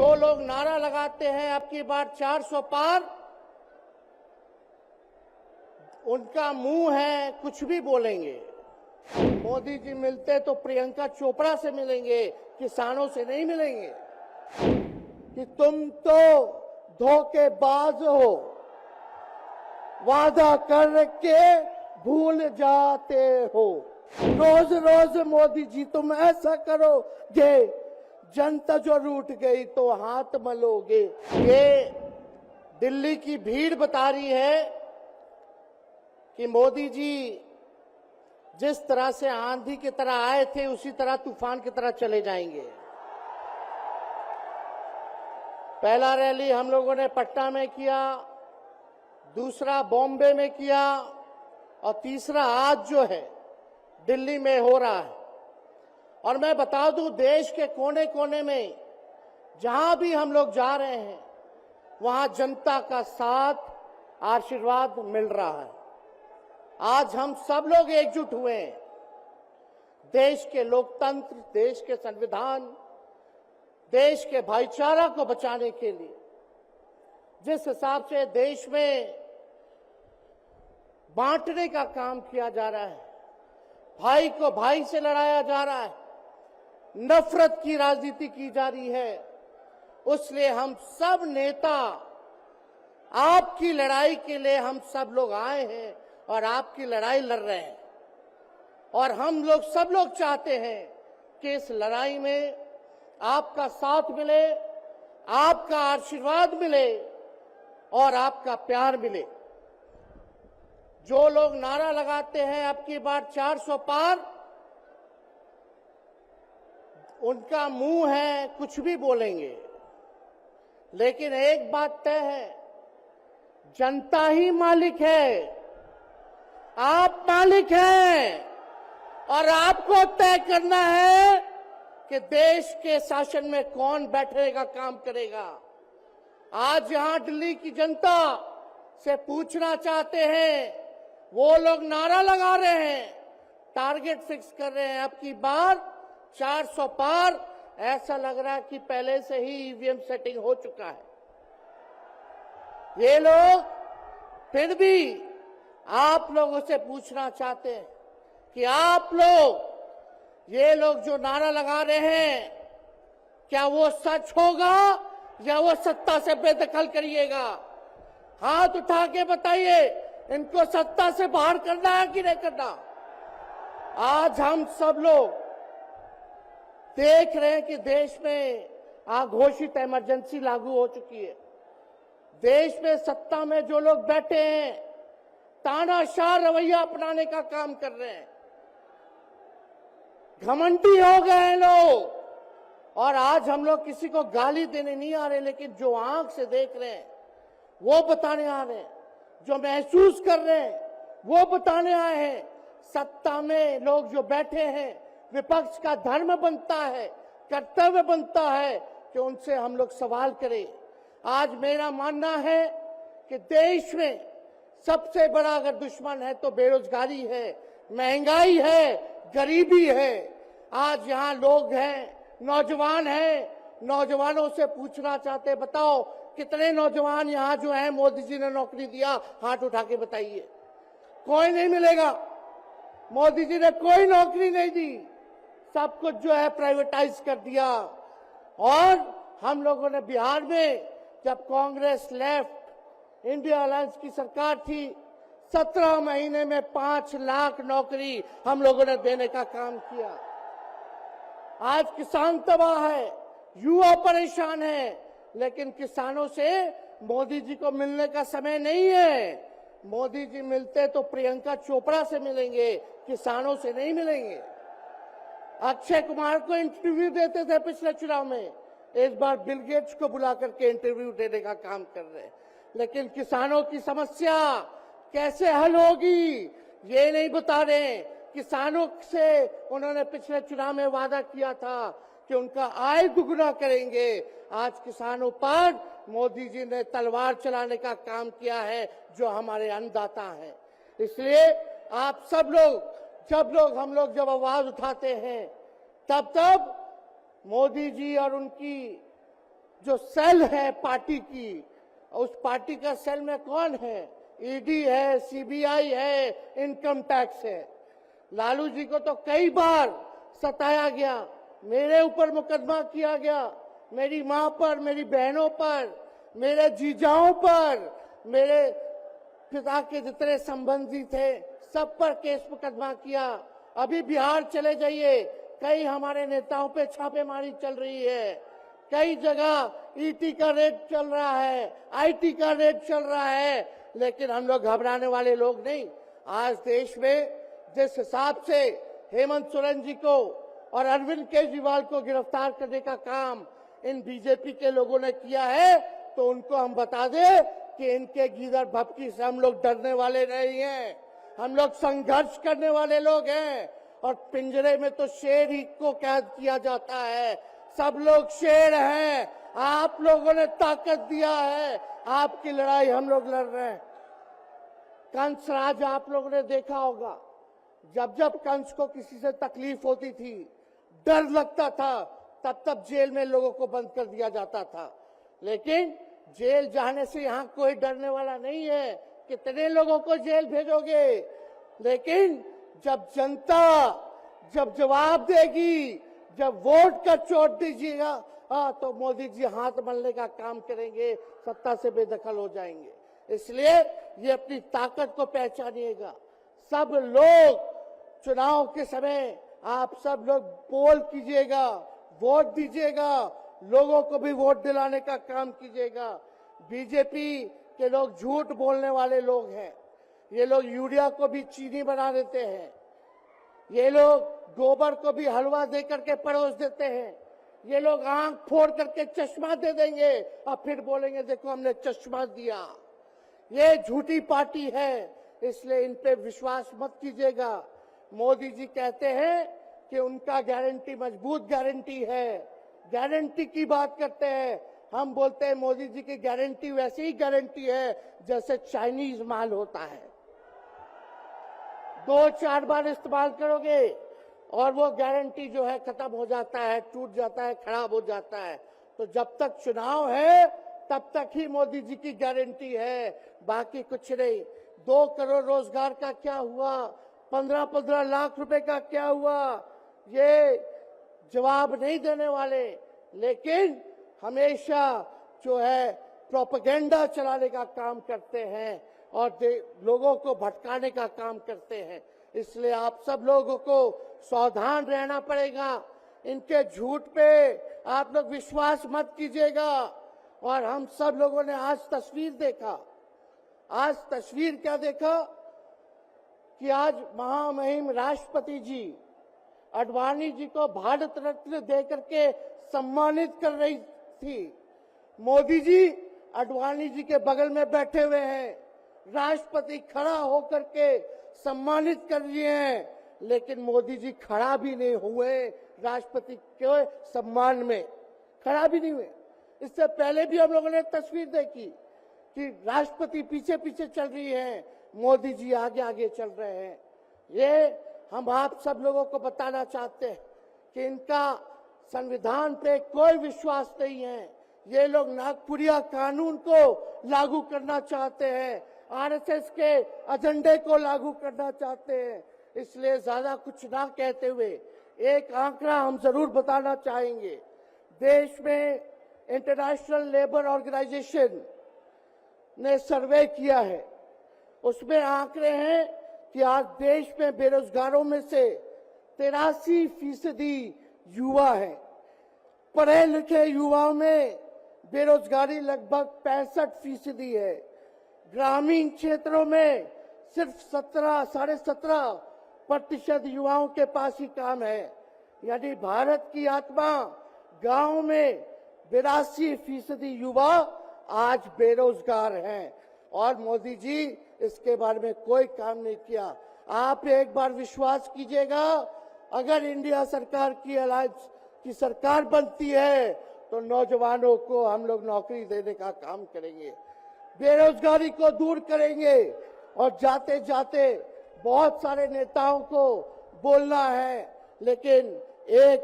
जो लोग नारा लगाते हैं अब की बार 400 पार, उनका मुंह है कुछ भी बोलेंगे। मोदी जी मिलते तो प्रियंका चोपड़ा से मिलेंगे, किसानों से नहीं मिलेंगे। कि तुम तो धोखेबाज हो, वादा करके भूल जाते हो। रोज रोज मोदी जी तुम ऐसा करोगे, जनता जो रूठ गई तो हाथ मलोगे। ये दिल्ली की भीड़ बता रही है कि मोदी जी जिस तरह से आंधी की तरह आए थे उसी तरह तूफान की तरह चले जाएंगे। पहला रैली हम लोगों ने पटना में किया, दूसरा बॉम्बे में किया और तीसरा आज जो है दिल्ली में हो रहा है। और मैं बता दूं, देश के कोने कोने में जहां भी हम लोग जा रहे हैं वहां जनता का साथ, आशीर्वाद मिल रहा है। आज हम सब लोग एकजुट हुए हैं देश के लोकतंत्र, देश के संविधान, देश के भाईचारा को बचाने के लिए। जिस हिसाब से देश में बांटने का काम किया जा रहा है, भाई को भाई से लड़ाया जा रहा है, नफरत की राजनीति की जा रही है, उसलिए हम सब नेता आपकी लड़ाई के लिए हम सब लोग आए हैं और आपकी लड़ाई लड़ रहे हैं। और हम लोग सब लोग चाहते हैं कि इस लड़ाई में आपका साथ मिले, आपका आशीर्वाद मिले और आपका प्यार मिले। जो लोग नारा लगाते हैं अब की बार 400 पार, उनका मुंह है कुछ भी बोलेंगे। लेकिन एक बात तय है, जनता ही मालिक है, आप मालिक हैं और आपको तय करना है कि देश के शासन में कौन बैठने का काम करेगा। आज यहां दिल्ली की जनता से पूछना चाहते हैं, वो लोग नारा लगा रहे हैं, टारगेट फिक्स कर रहे हैं अब की बार 400 पार। ऐसा लग रहा है कि पहले से ही ईवीएम सेटिंग हो चुका है। ये लोग फिर भी आप लोगों से पूछना चाहते हैं कि आप लोग, ये लोग जो नारा लगा रहे हैं, क्या वो सच होगा या वो सत्ता से बेदखल करिएगा? हाथ उठा के बताइए, इनको सत्ता से बाहर करना है कि नहीं करना? आज हम सब लोग देख रहे हैं कि देश में अघोषित इमरजेंसी लागू हो चुकी है। देश में सत्ता में जो लोग बैठे हैं तानाशाह रवैया अपनाने का काम कर रहे हैं, घमंडी हो गए हैं लोग। और आज हम लोग किसी को गाली देने नहीं आ रहे, लेकिन जो आंख से देख रहे हैं वो बताने आ रहे हैं, जो महसूस कर रहे हैं वो बताने आए हैं। सत्ता में लोग जो बैठे हैं, विपक्ष का धर्म बनता है, कर्तव्य बनता है कि उनसे हम लोग सवाल करें। आज मेरा मानना है कि देश में सबसे बड़ा अगर दुश्मन है तो बेरोजगारी है, महंगाई है, गरीबी है। आज यहाँ लोग हैं, नौजवान हैं, नौजवानों से पूछना चाहते, बताओ कितने नौजवान यहाँ जो हैं मोदी जी ने नौकरी दिया? हाथ उठा के बताइए। कोई नहीं मिलेगा। मोदी जी ने कोई नौकरी नहीं दी, सब कुछ जो है प्राइवेटाइज कर दिया। और हम लोगों ने बिहार में जब कांग्रेस लेफ्ट इंडिया अलायंस की सरकार थी, 17 महीने में 5 लाख नौकरी हम लोगों ने देने का काम किया। आज किसान तबाह है, युवा परेशान है, लेकिन किसानों से मोदी जी को मिलने का समय नहीं है। मोदी जी मिलते तो प्रियंका चोपड़ा से मिलेंगे, किसानों से नहीं मिलेंगे। अक्षय कुमार को इंटरव्यू देते थे पिछले चुनाव में, इस बार बिल गेट्स को बुला करके इंटरव्यू देने का काम कर रहे हैं। लेकिन किसानों की समस्या कैसे हल होगी ये नहीं बता रहे। किसानों से उन्होंने पिछले चुनाव में वादा किया था कि उनका आय दुगुना करेंगे। आज किसानों पर मोदी जी ने तलवार चलाने का काम किया है, जो हमारे अन्नदाता हैं। इसलिए आप सब लोग, हम लोग जब आवाज उठाते हैं तब मोदी जी और उनकी जो सेल है पार्टी की, उस पार्टी का सेल में कौन है? ईडी है, सीबीआई है, इनकम टैक्स है। लालू जी को तो कई बार सताया गया, मेरे ऊपर मुकदमा किया गया, मेरी मां पर, मेरी बहनों पर, मेरे जीजाओं पर, मेरे पिता के जितने संबंधी थे सब पर केस मुकदमा किया। अभी बिहार चले जाइए, कई हमारे नेताओं पे छापेमारी चल रही है, कई जगह ईटी का रेड चल रहा है, आईटी का रेड चल रहा है, लेकिन हम लोग घबराने वाले लोग नहीं। आज देश में जिस हिसाब से हेमंत सोरेन जी को और अरविंद केजरीवाल को गिरफ्तार करने का काम इन बीजेपी के लोगों ने किया है, तो उनको हम बता दें कि इनके गीदड़ भपकी से हम लोग डरने वाले नहीं हैं। हम लोग संघर्ष करने वाले लोग हैं। और पिंजरे में तो शेर ही को कैद किया जाता है, सब लोग शेर हैं। आप लोगों ने ताकत दिया है, आपकी लड़ाई हम लोग लड़ रहे हैं। कंस राज आप लोगों ने देखा होगा, जब जब कंस को किसी से तकलीफ होती थी, डर लगता था, तब तब जेल में लोगों को बंद कर दिया जाता था। लेकिन जेल जाने से यहाँ कोई डरने वाला नहीं है। कितने लोगों को जेल भेजोगे? लेकिन जब जनता जब जवाब देगी, जब वोट का चोट दीजिएगा, तो मोदी जी हाथ मलने का काम करेंगे, सत्ता से बेदखल हो जाएंगे। इसलिए ये अपनी ताकत को पहचानिएगा। सब लोग चुनाव के समय आप सब लोग पोल कीजिएगा, वोट दीजिएगा, लोगों को भी वोट दिलाने का काम कीजिएगा। बीजेपी के लोग झूठ बोलने वाले लोग हैं। ये लोग यूरिया को भी चीनी बना देते हैं, ये लोग गोबर को भी हलवा दे करके परोस देते हैं, ये लोग आंख फोड़ करके चश्मा दे देंगे और फिर बोलेंगे देखो हमने चश्मा दिया। ये झूठी पार्टी है, इसलिए इन पे विश्वास मत कीजिएगा। मोदी जी कहते हैं कि उनका गारंटी मजबूत गारंटी है, गारंटी की बात करते हैं। हम बोलते हैं मोदी जी की गारंटी वैसी ही गारंटी है जैसे चाइनीज माल होता है, 2-4 बार इस्तेमाल करोगे और वो गारंटी जो है खत्म हो जाता है, टूट जाता है, खराब हो जाता है। तो जब तक चुनाव है तब तक ही मोदी जी की गारंटी है, बाकी कुछ नहीं। 2 करोड़ रोजगार का क्या हुआ, 15-15 लाख रुपए का क्या हुआ, ये जवाब नहीं देने वाले, लेकिन हमेशा जो है प्रोपेगेंडा चलाने का काम करते हैं और लोगों को भटकाने का काम करते हैं। इसलिए आप सब लोगों को सावधान रहना पड़ेगा। इनके झूठ पे आप लोग विश्वास मत कीजिएगा। और हम सब लोगों ने आज तस्वीर देखा, आज तस्वीर क्या देखा कि आज महामहिम राष्ट्रपति जी आडवाणी जी को भारत रत्न देकर के सम्मानित कर रही थी। मोदी जी आडवाणी जी के बगल में बैठे हुए हैं, राष्ट्रपति खड़ा होकर के सम्मानित कर रहे हैं, लेकिन मोदी जी खड़ा भी नहीं हुए राष्ट्रपति के सम्मान में, खड़ा भी नहीं हुए। इससे पहले भी हम लोगों ने तस्वीर देखी कि राष्ट्रपति पीछे पीछे चल रही है, मोदी जी आगे आगे चल रहे हैं। ये हम आप सब लोगों को बताना चाहते हैं कि इनका संविधान पे कोई विश्वास नहीं है। ये लोग नागपुरिया कानून को लागू करना चाहते हैं, आरएसएस के एजेंडे को लागू करना चाहते हैं। इसलिए ज्यादा कुछ ना कहते हुए एक आंकड़ा हम जरूर बताना चाहेंगे। देश में इंटरनेशनल लेबर ऑर्गेनाइजेशन ने सर्वे किया है, उसमें आंकड़े हैं कि आज देश में बेरोजगारों में से 83% युवा है। पढ़े लिखे युवाओं में बेरोजगारी लगभग 65% है। ग्रामीण क्षेत्रों में सिर्फ 17.5% युवाओं के पास ही काम है। यानी भारत की आत्मा गांव में 82% युवा आज बेरोजगार हैं और मोदी जी इसके बारे में कोई काम नहीं किया। आप एक बार विश्वास कीजिएगा, अगर इंडिया सरकार की अलायंस की सरकार बनती है तो नौजवानों को हम लोग नौकरी देने का काम करेंगे, बेरोजगारी को दूर करेंगे। और जाते जाते बहुत सारे नेताओं को बोलना है, लेकिन एक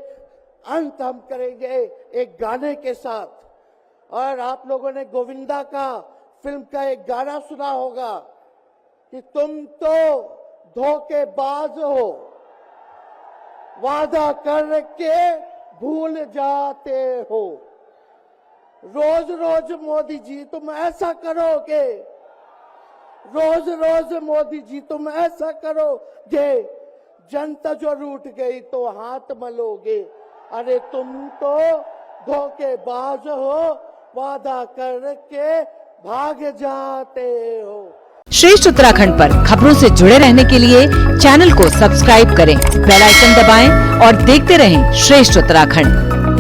अंत हम करेंगे एक गाने के साथ। और आप लोगों ने गोविंदा का फिल्म का एक गाना सुना होगा कि तुम तो धोखेबाज हो, वादा करके भूल जाते हो। रोज रोज मोदी जी तुम ऐसा करोगे, रोज रोज मोदी जी तुम ऐसा करोगे, जनता जो रूठ गई तो हाथ मलोगे। अरे तुम तो धोखेबाज हो, वादा करके भाग जाते हो। श्रेष्ठ उत्तराखंड पर खबरों से जुड़े रहने के लिए चैनल को सब्सक्राइब करें, बेल आइकन दबाएं और देखते रहें श्रेष्ठ उत्तराखंड।